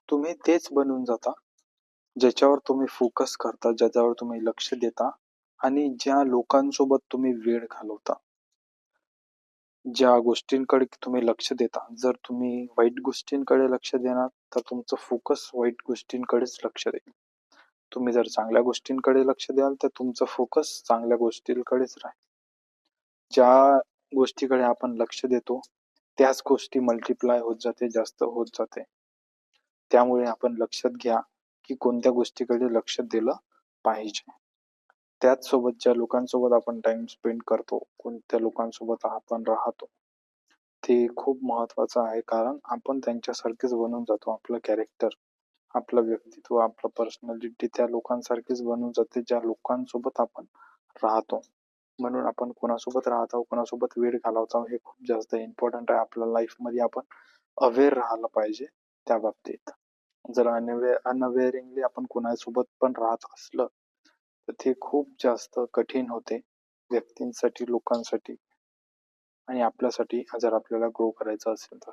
तुम्ही तेच बनून जाता, ज्याच्यावर तुम्ही फोकस करता, ज्याच्यावर तुम्ही लक्ष देता आणि ज्या लोकांसोबत तुम्ही वेळ घालवता. ज्या गोष्टींकडे तुम्ही लक्ष देता. जर तुम्ही वाईट गोष्टींकडे लक्ष देणार, तर तुमचं फोकस वाईट गोष्टींकडेच लक्ष देईल. तुम्ही जर चांगल्या गोष्टींकडे लक्ष द्याल, तर तुमचं फोकस चांगल्या गोष्टींकडेच राहील. ज्या गोष्टीकडे आपण लक्ष देतो, त्याच गोष्टी मल्टिप्लाय होत जाते, जास्त होत जाते. त्यामुळे आपण लक्षात घ्या, की कोणत्या गोष्टीकडे लक्ष दिलं पाहिजे. त्याचसोबत ज्या लोकांसोबत आपण टाईम स्पेंड करतो, कोणत्या लोकांसोबत आपण राहतो, ते खूप महत्त्वाचं आहे. कारण आपण त्यांच्यासारखेच बनून जातो. आपलं कॅरेक्टर, आपलं व्यक्तित्व, आपलं पर्सनॅलिटी त्या लोकांसारखीच बनून जाते, ज्या लोकांसोबत आपण राहतो. म्हणून आपण कोणासोबत राहत आहोत, कोणासोबत वेळ घालवत आहोत, हे खूप जास्त इम्पॉर्टंट आहे. आपल्या लाईफमध्ये आपण अवेअर राहायला पाहिजे त्या बाबतीत. जर अनअवेअरिंगली आपण कोणासोबत पण राहत असलं, तर ते खूप जास्त कठीण होते व्यक्तींसाठी, लोकांसाठी आणि आपल्यासाठी जर आपल्याला ग्रो करायचं असेल तर.